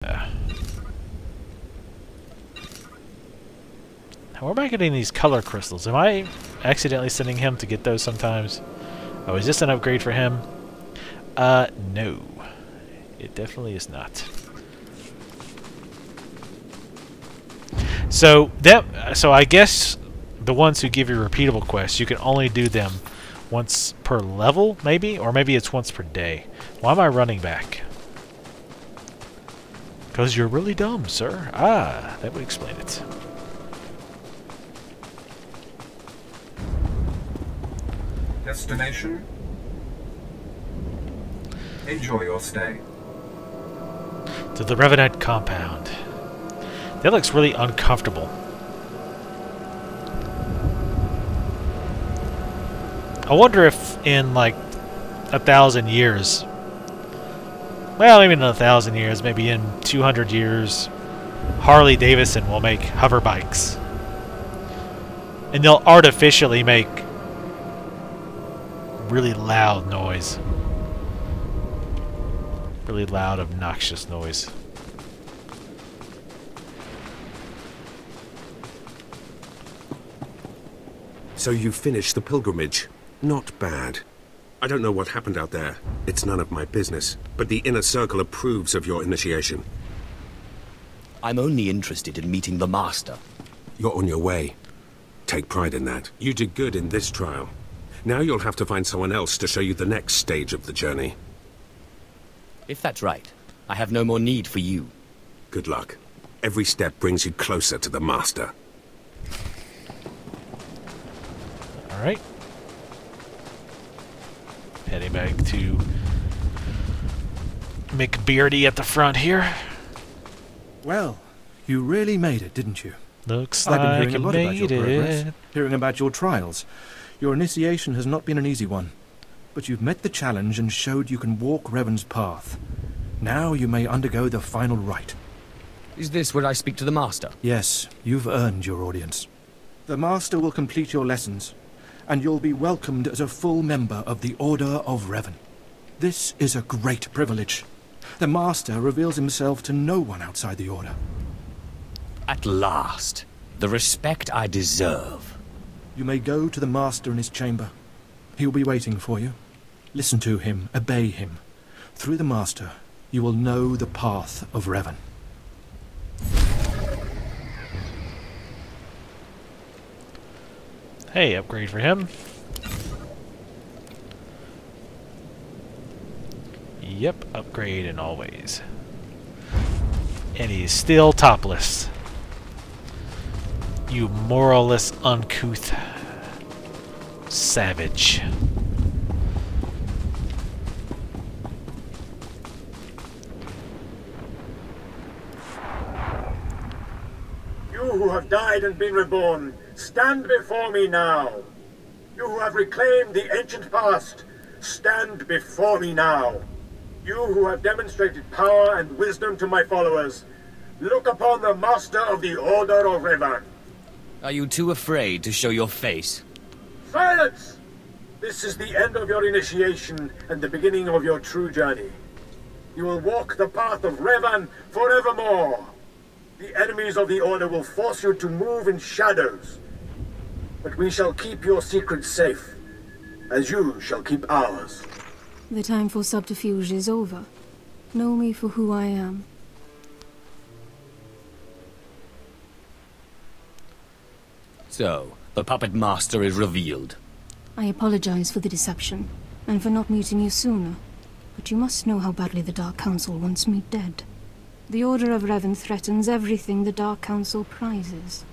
Where am I getting these color crystals? Am I accidentally sending him to get those sometimes? Oh, is this an upgrade for him? No. It definitely is not. So I guess the ones who give you repeatable quests, you can only do them once per level, maybe? Or maybe it's once per day. Why am I running back? Because you're really dumb, sir. Ah, that would explain it. Destination? Enjoy your stay. To the Revenant compound. That looks really uncomfortable. I wonder if in like 1,000 years, well, maybe in 1,000 years, maybe in 200 years, Harley Davidson will make hover bikes. And they'll artificially make really loud noise. Really loud, obnoxious noise. So you finished the pilgrimage. Not bad. I don't know what happened out there. It's none of my business. But the Inner Circle approves of your initiation. I'm only interested in meeting the Master. You're on your way. Take pride in that. You did good in this trial. Now you'll have to find someone else to show you the next stage of the journey. If that's right, I have no more need for you. Good luck. Every step brings you closer to the Master. Alright. Heading back to McBeardy at the front here. Well, you really made it, didn't you? Looks I've been like hearing a you lot about your made progress, it. hearing about your trials. Your initiation has not been an easy one, but you've met the challenge and showed you can walk Revan's path. Now you may undergo the final rite. Is this where I speak to the Master? Yes, you've earned your audience. The Master will complete your lessons, and you'll be welcomed as a full member of the Order of Revan. This is a great privilege. The Master reveals himself to no one outside the Order. At last, the respect I deserve. You may go to the Master in his chamber. He will be waiting for you. Listen to him, obey him. Through the Master, you will know the path of Revan. Hey, upgrade for him. Yep, upgrade in all ways. And he's still topless. You moralless, uncouth savage. You who have died and been reborn, stand before me now. You who have reclaimed the ancient past, stand before me now. You who have demonstrated power and wisdom to my followers, look upon the Master of the Order of Revan. Are you too afraid to show your face? Silence! This is the end of your initiation and the beginning of your true journey. You will walk the path of Revan forevermore. The enemies of the Order will force you to move in shadows. But we shall keep your secrets safe, as you shall keep ours. The time for subterfuge is over. Know me for who I am. So, the Puppet Master is revealed. I apologize for the deception, and for not meeting you sooner. But you must know how badly the Dark Council wants me dead. The Order of Revan threatens everything the Dark Council prizes.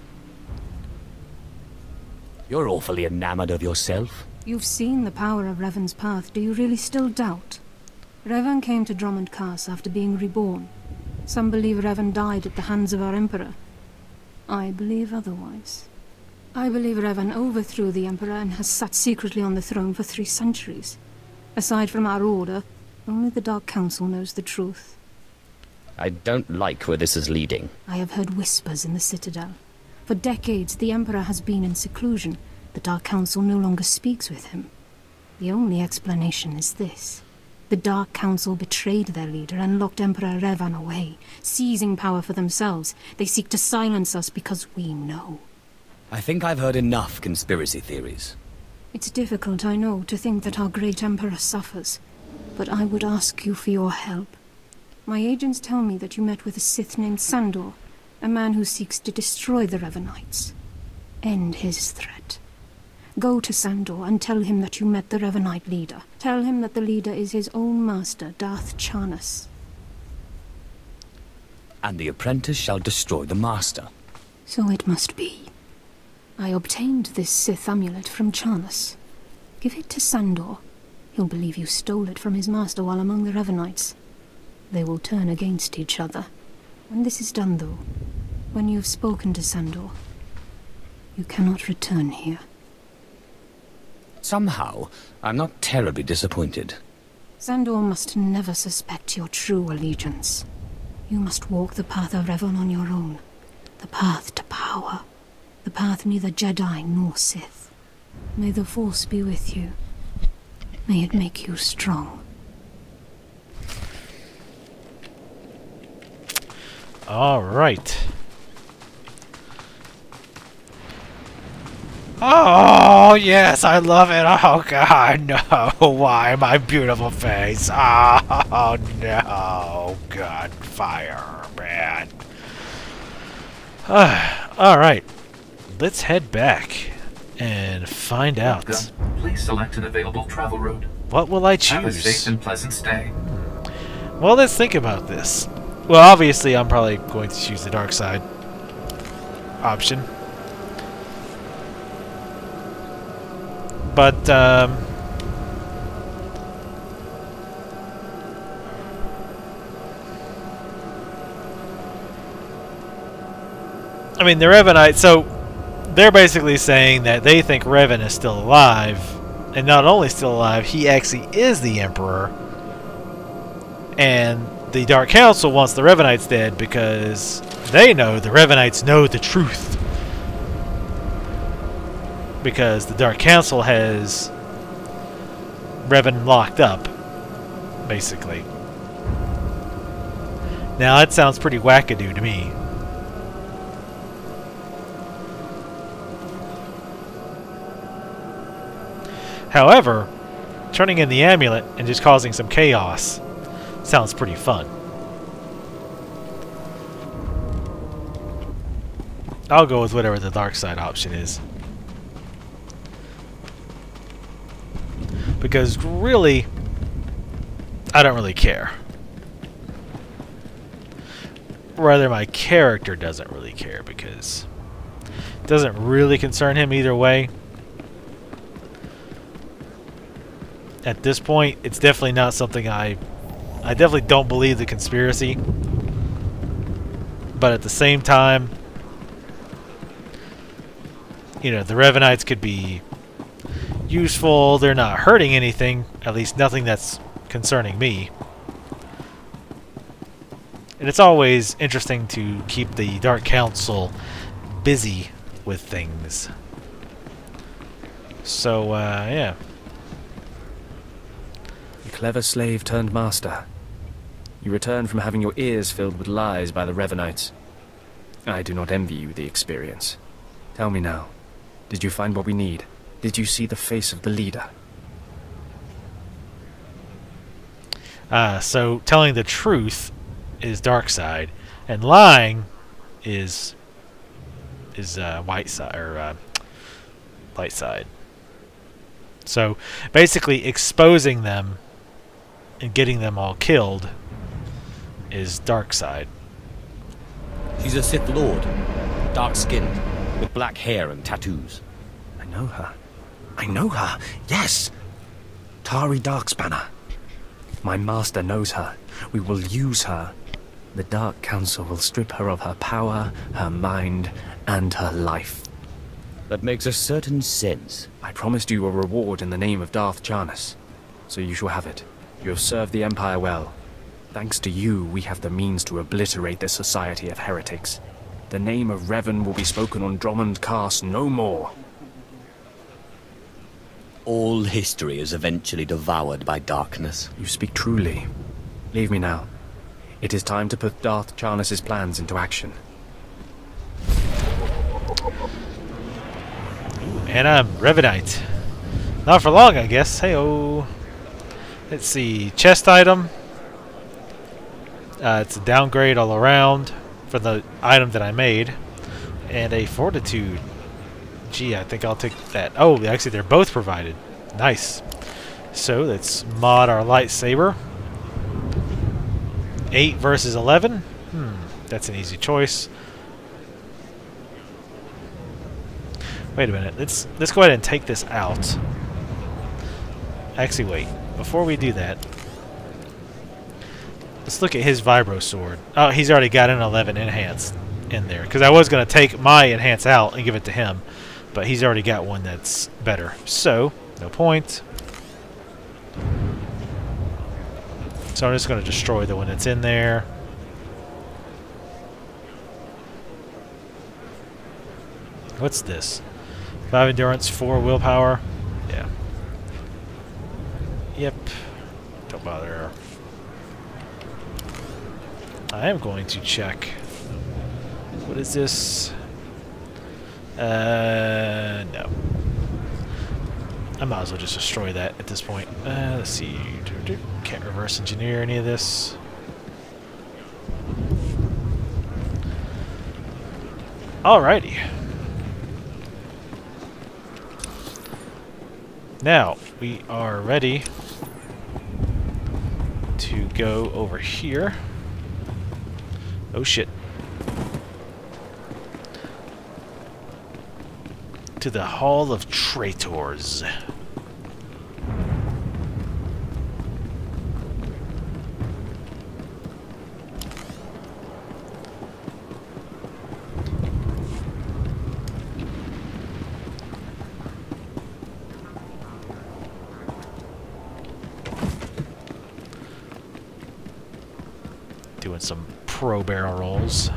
You're awfully enamored of yourself. You've seen the power of Revan's path. Do you really still doubt? Revan came to Drummond Cass after being reborn. Some believe Revan died at the hands of our Emperor. I believe otherwise. I believe Revan overthrew the Emperor and has sat secretly on the throne for 3 centuries. Aside from our Order, only the Dark Council knows the truth. I don't like where this is leading. I have heard whispers in the Citadel. For decades, the Emperor has been in seclusion. The Dark Council no longer speaks with him. The only explanation is this. The Dark Council betrayed their leader and locked Emperor Revan away, seizing power for themselves. They seek to silence us because we know. I think I've heard enough conspiracy theories. It's difficult, I know, to think that our great Emperor suffers, but I would ask you for your help. My agents tell me that you met with a Sith named Sandor, a man who seeks to destroy the Revanites. End his threat. Go to Sandor and tell him that you met the Revanite leader. Tell him that the leader is his own master, Darth Charnas. And the apprentice shall destroy the master. So it must be. I obtained this Sith amulet from Charnas. Give it to Sandor. He'll believe you stole it from his master while among the Revanites. They will turn against each other. When this is done, though, when you have spoken to Sandor, you cannot return here. Somehow, I'm not terribly disappointed. Sandor must never suspect your true allegiance. You must walk the path of Revan on your own. The path to power. The path neither Jedi nor Sith. May the Force be with you. May it make you strong. All right. Oh, yes, I love it. Oh, God, no. Why, my beautiful face? Oh, no. God, fire, man. All right. Let's head back and find out. Please select an available travel route. What will I choose? Have a safe and pleasant stay. Well, let's think about this. Well, obviously, I'm probably going to choose the dark side option. But, I mean, the Revanites, so they're basically saying that they think Revan is still alive, and not only still alive, he actually is the Emperor. And the Dark Council wants the Revanites dead because they know the Revanites know the truth. Because the Dark Council has Revan locked up, basically. Now that sounds pretty wackadoo to me. However, turning in the amulet and just causing some chaos sounds pretty fun. I'll go with whatever the dark side option is. Because really, I don't really care. Rather, my character doesn't really care because it doesn't really concern him either way. At this point, it's definitely not something I definitely don't believe the conspiracy. But at the same time, you know, the Revanites could be useful. They're not hurting anything, at least nothing that's concerning me. And it's always interesting to keep the Dark Council busy with things. So, yeah. A clever slave turned master. You return from having your ears filled with lies by the Revanites. I do not envy you the experience. Tell me now, did you find what we need? Did you see the face of the leader? So telling the truth is dark side, and lying is white side or light side. So basically, exposing them and getting them all killed is dark side. She's a Sith Lord, dark-skinned, with black hair and tattoos. I know her. I know her, yes! Tari Darkspanner. My master knows her. We will use her. The Dark Council will strip her of her power, her mind, and her life. That makes a certain sense. I promised you a reward in the name of Darth Charnas, so you shall have it. You have served the Empire well. Thanks to you, we have the means to obliterate this society of heretics. The name of Revan will be spoken on Drummond Cast no more. All history is eventually devoured by darkness. You speak truly. Leave me now. It is time to put Darth Charnus' plans into action. And I'm Revenite. Not for long, I guess. Hey-oh. Let's see. Chest item. It's a downgrade all around for the item that I made. And a fortitude. Gee, I think I'll take that. Oh, actually, they're both provided. Nice. So, let's mod our lightsaber. 8 versus 11. That's an easy choice. Wait a minute. Let's go ahead and take this out. Actually, wait. Before we do that, let's look at his vibro sword. Oh, he's already got an 11 enhanced in there. Because I was going to take my enhance out and give it to him. But he's already got one that's better. So, no point. So I'm just going to destroy the one that's in there. What's this? 5 endurance, 4 willpower. Yeah. Yep. Don't bother. I am going to check. What is this? No. I might as well just destroy that at this point. Let's see. Can't reverse engineer any of this. Alrighty. Now, we are ready to go over here. Oh shit. To the Hall of Traitors. Doing some pro barrel rolls.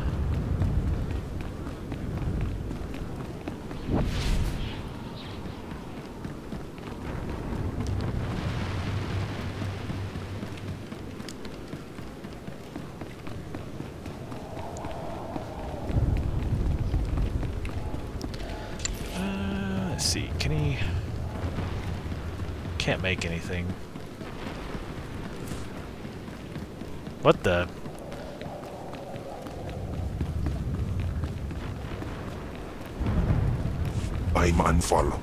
Let's see, can he... Can't make anything. What the... I'm unfollow.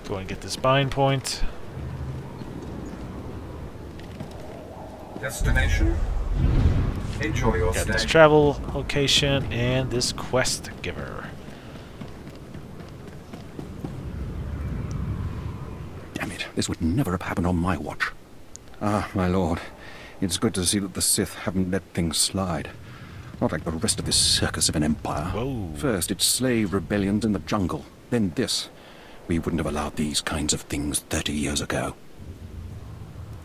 Go and get this bind point. Destination. Enjoy your Got stay. this travel location and this quest giver. Damn it, this would never have happened on my watch. Ah, my lord, it's good to see that the Sith haven't let things slide. Not like the rest of this circus of an empire. Whoa. First, it's slave rebellions in the jungle. Then this. We wouldn't have allowed these kinds of things 30 years ago.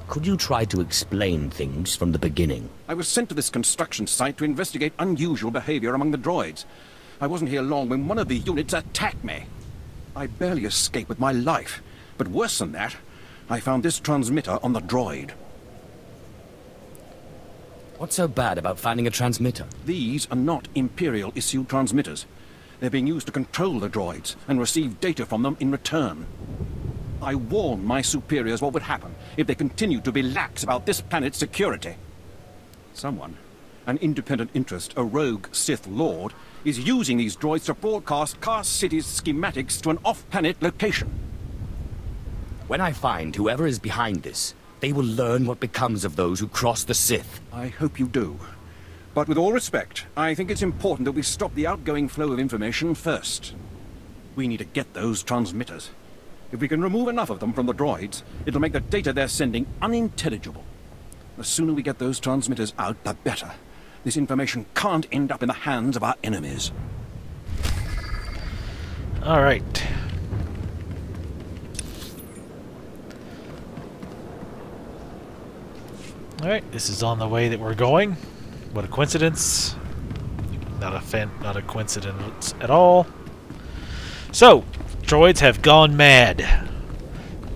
Could you try to explain things from the beginning? I was sent to this construction site to investigate unusual behavior among the droids. I wasn't here long when one of the units attacked me. I barely escaped with my life. But worse than that, I found this transmitter on the droid. What's so bad about finding a transmitter? These are not Imperial-issued transmitters. They're being used to control the droids and receive data from them in return. I warned my superiors what would happen if they continued to be lax about this planet's security. Someone, an independent interest, a rogue Sith Lord, is using these droids to broadcast Cast City's schematics to an off-planet location. When I find whoever is behind this, they will learn what becomes of those who cross the Sith. I hope you do. But with all respect, I think it's important that we stop the outgoing flow of information first. We need to get those transmitters. If we can remove enough of them from the droids, it'll make the data they're sending unintelligible. The sooner we get those transmitters out, the better. This information can't end up in the hands of our enemies. All right. All right, this is on the way that we're going. What a coincidence. Not a coincidence at all. So, droids have gone mad.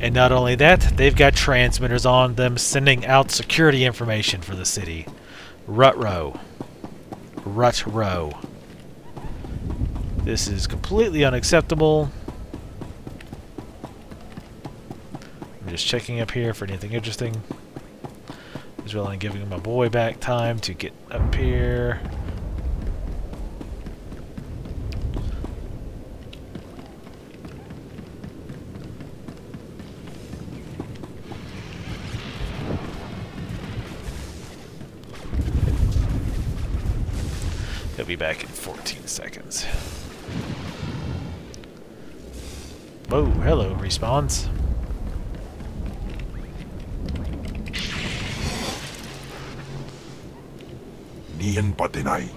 And not only that, they've got transmitters on them sending out security information for the city. Rut-row. Rut-row. This is completely unacceptable. I'm just checking up here for anything interesting. As well, I'm giving my boy back time to get up here. He'll be back in 14 seconds. Whoa, hello, respawns. Niyan patinay.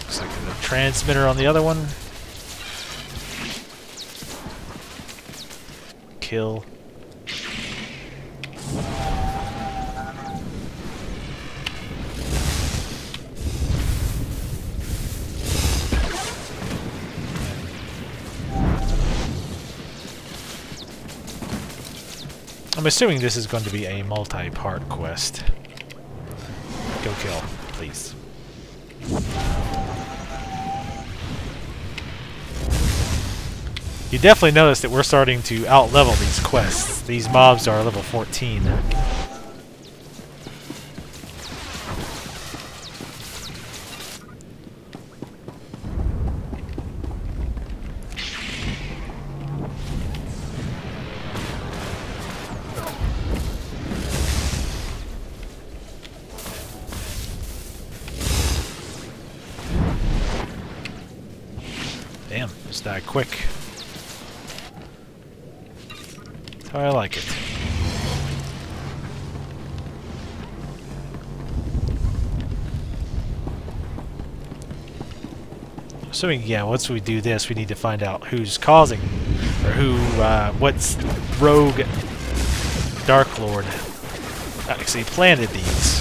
Looks like a transmitter on the other one. Kill. I'm assuming this is going to be a multi-part quest. Go kill, please. You definitely notice that we're starting to out-level these quests. These mobs are level 14. Damn, just died quick. How I like it. Assuming, yeah, once we do this, we need to find out who's causing, or who, what's rogue Dark Lord actually planted these.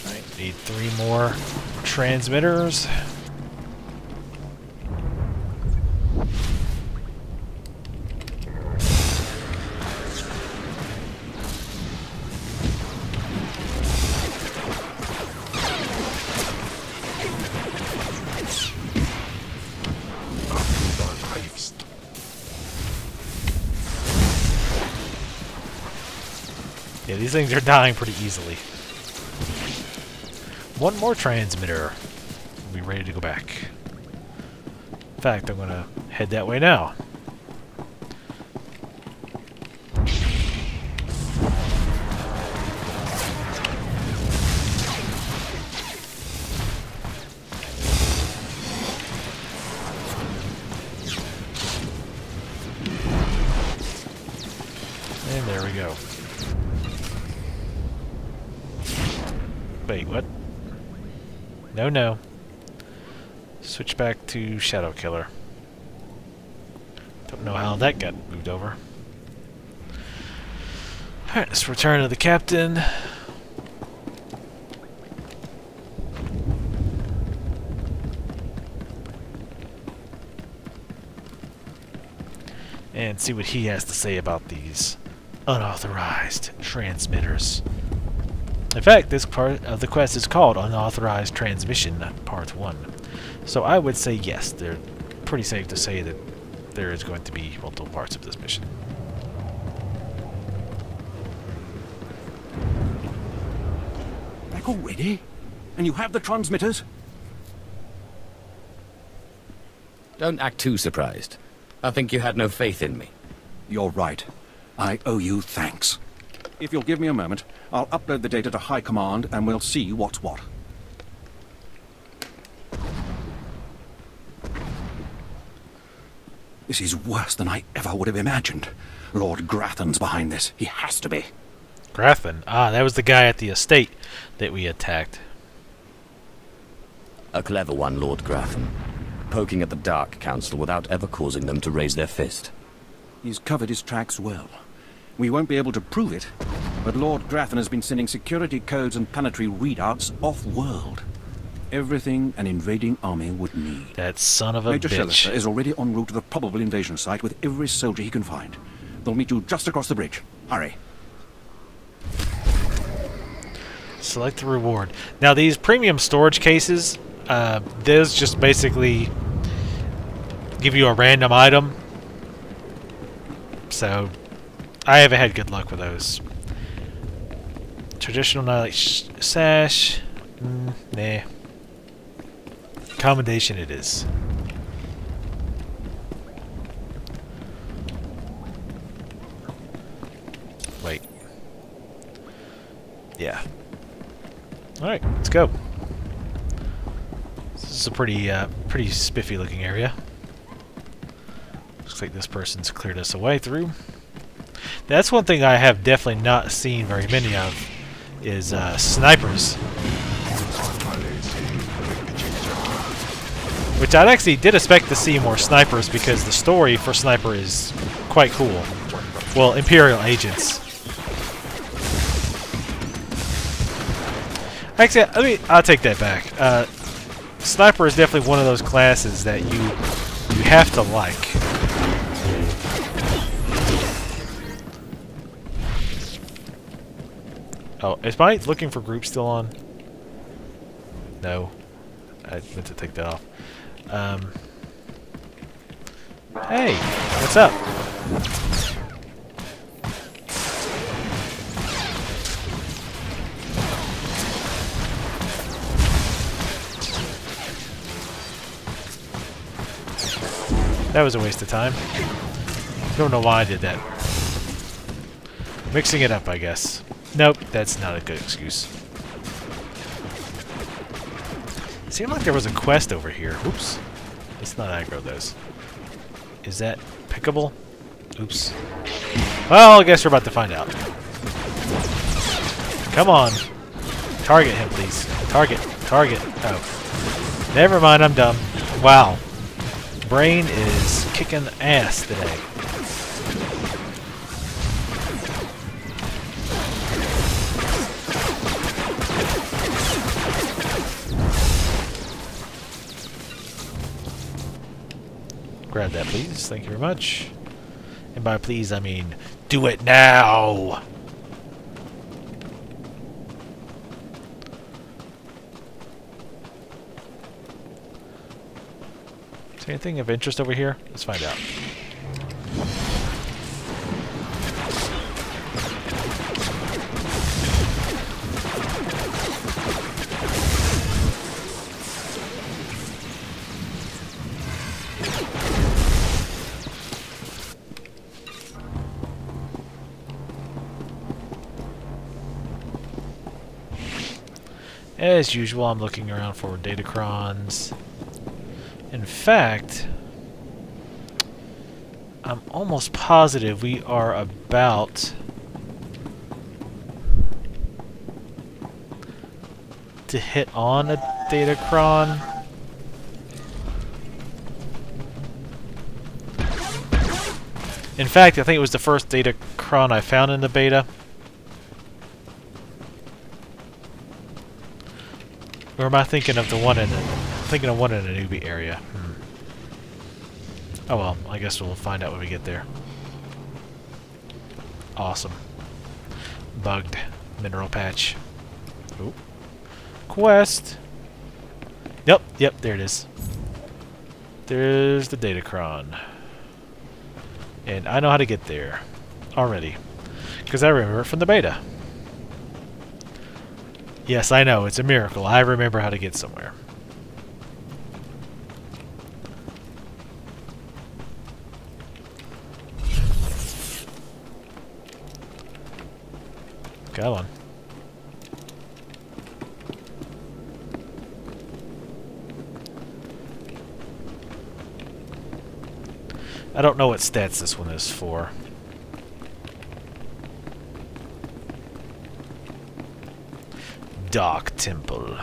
Alright, need 3 more transmitters. Yeah, these things are dying pretty easily. 1 more transmitter. We'll be ready to go back. In fact, I'm going to head that way now. And there we go. Wait, what? No, no. Switch back to Shadow Killer. Don't know how that got moved over. Alright, let's return to the captain. And see what he has to say about these unauthorized transmitters. In fact, this part of the quest is called Unauthorized Transmission, Part 1. So I would say yes, they're pretty safe to say that there is going to be multiple parts of this mission. Back already? And you have the transmitters? Don't act too surprised. I think you had no faith in me. You're right. I owe you thanks. If you'll give me a moment, I'll upload the data to High Command and we'll see what's what. This is worse than I ever would have imagined. Lord Grathan's behind this. He has to be. Grathan? Ah, that was the guy at the estate that we attacked. A clever one, Lord Grathan. Poking at the Dark Council without ever causing them to raise their fist. He's covered his tracks well. We won't be able to prove it, but Lord Grathan has been sending security codes and planetary readouts off-world. Everything an invading army would need. That son of a Major bitch. Shellister is already en route to the probable invasion site with every soldier he can find. They'll meet you just across the bridge. Hurry. Select the reward. Now these premium storage cases, those just basically give you a random item. So I haven't had good luck with those. Traditional Nightlight Sash. Nah. Commendation it is. Wait. Yeah. Alright, let's go. This is a pretty spiffy looking area. Looks like this person's cleared us a way through. That's one thing I have definitely not seen very many of, is snipers. Which I actually did expect to see more snipers because the story for Sniper is quite cool. Well, Imperial agents. Actually, I'll take that back. Sniper is definitely one of those classes that you have to like. Oh, is my looking for group still on? No. I meant to take that off. Hey, what's up? That was a waste of time. Don't know why I did that. Mixing it up, I guess. Nope, that's not a good excuse. Seemed like there was a quest over here. Oops. Let's not aggro those. Is that pickable? Oops. Well, I guess we're about to find out. Come on. Target him, please. Target. Target. Oh. Never mind, I'm dumb. Wow. Brain is kicking ass today. Grab that, please. Thank you very much. And by please, I mean do it now! Is there anything of interest over here? Let's find out. As usual, I'm looking around for datacrons. In fact, I'm almost positive we are about to hit on a datacron. In fact, I think it was the first datacron I found in the beta. Or am I thinking of the one in the... thinking of one in the newbie area? Oh well, I guess we'll find out when we get there. Awesome. Bugged mineral patch. Oop. Quest. Yep, there it is. There's the datacron. And I know how to get there already, because I remember it from the beta. Yes, I know, it's a miracle. I remember how to get somewhere. Come on. I don't know what stats this one is for. Dark Temple.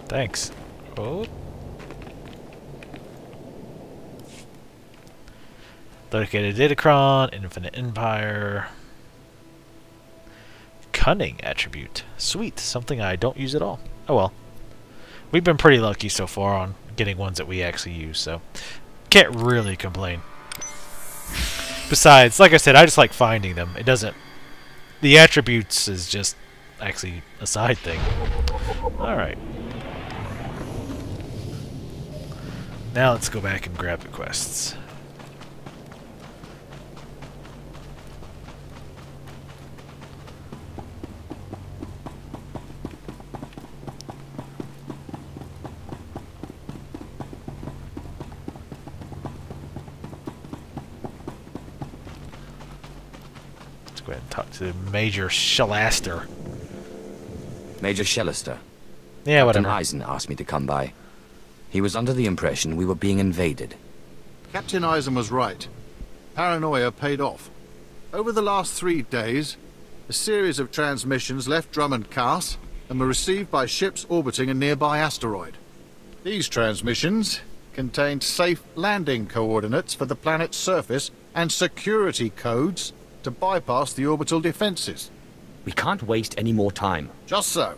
Thanks. Oh. Dedicated Datacron, Infinite Empire. Cunning attribute. Sweet. Something I don't use at all. Oh well. We've been pretty lucky so far on getting ones that we actually use, so can't really complain. Besides, like I said, I just like finding them. It doesn't... The attributes is just actually a side thing. Alright. Now let's go back and grab the quests. Go ahead and talk to Major Shellaster. Major Shellaster. Yeah, whatever. Captain Eisen asked me to come by. He was under the impression we were being invaded. Captain Eisen was right. Paranoia paid off. Over the last 3 days, a series of transmissions left Drummond Cars and were received by ships orbiting a nearby asteroid. These transmissions contained safe landing coordinates for the planet's surface and security codes to bypass the orbital defenses. We can't waste any more time. Just so.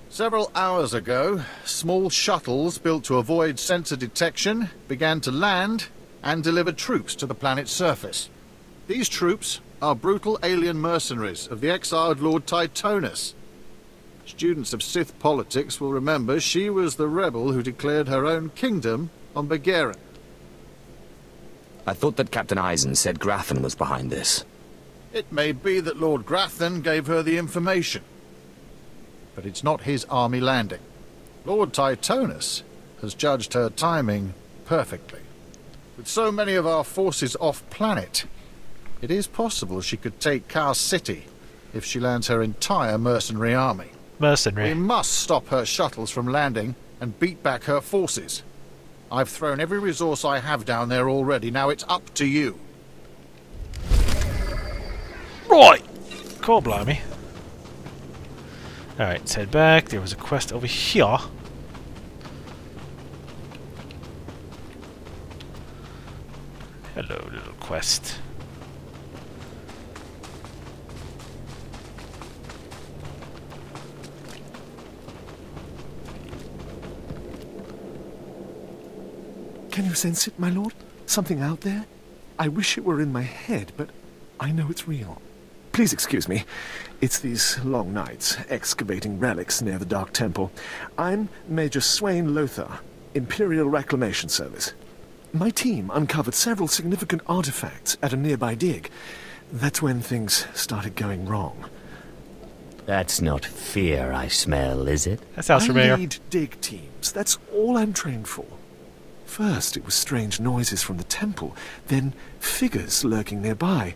Several hours ago, small shuttles built to avoid sensor detection began to land and deliver troops to the planet's surface. These troops are brutal alien mercenaries of the exiled Lord Titonus. Students of Sith politics will remember she was the rebel who declared her own kingdom on Begarin. I thought that Captain Eisen said Grafton was behind this. It may be that Lord Grafton gave her the information, but it's not his army landing. Lord Titonus has judged her timing perfectly. With so many of our forces off-planet, it is possible she could take Kar City if she lands her entire mercenary army. Mercenary. We must stop her shuttles from landing and beat back her forces. I've thrown every resource I have down there already. Now it's up to you. Right! Cool, blimey. Alright, let's head back. There was a quest over here. Hello, little quest. Can you sense it, my lord? Something out there? I wish it were in my head, but I know it's real. Please excuse me. It's these long nights, excavating relics near the Dark Temple. I'm Major Swain Lothar, Imperial Reclamation Service. My team uncovered several significant artifacts at a nearby dig. That's when things started going wrong. That's not fear I smell, is it? That sounds familiar. I lead dig teams. That's all I'm trained for. First, it was strange noises from the temple, then figures lurking nearby.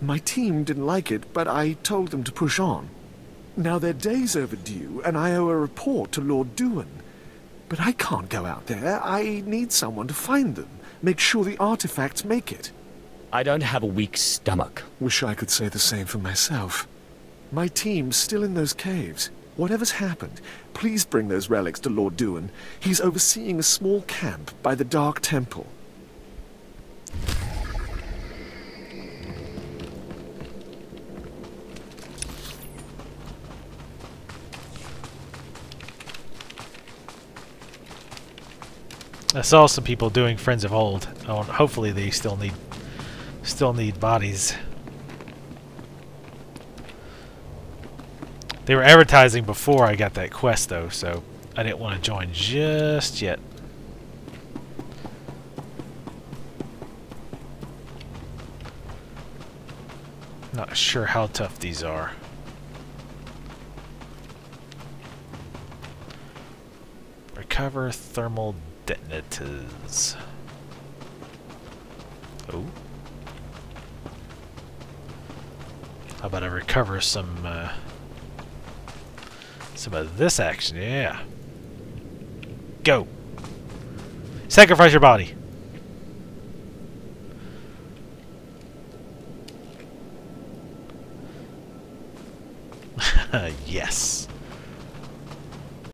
My team didn't like it, but I told them to push on. Now they're days overdue, and I owe a report to Lord Duan. But I can't go out there. I need someone to find them, make sure the artifacts make it. I don't have a weak stomach. Wish I could say the same for myself. My team's still in those caves. Whatever's happened, please bring those relics to Lord Duan. He's overseeing a small camp by the Dark Temple. I saw some people doing Friends of Old. Oh, hopefully they still need bodies. They were advertising before I got that quest though, so I didn't want to join just yet. Not sure how tough these are. Recover thermal detonators. Oh. How about I recover some of this action? Yeah. Go. Sacrifice your body. Yes.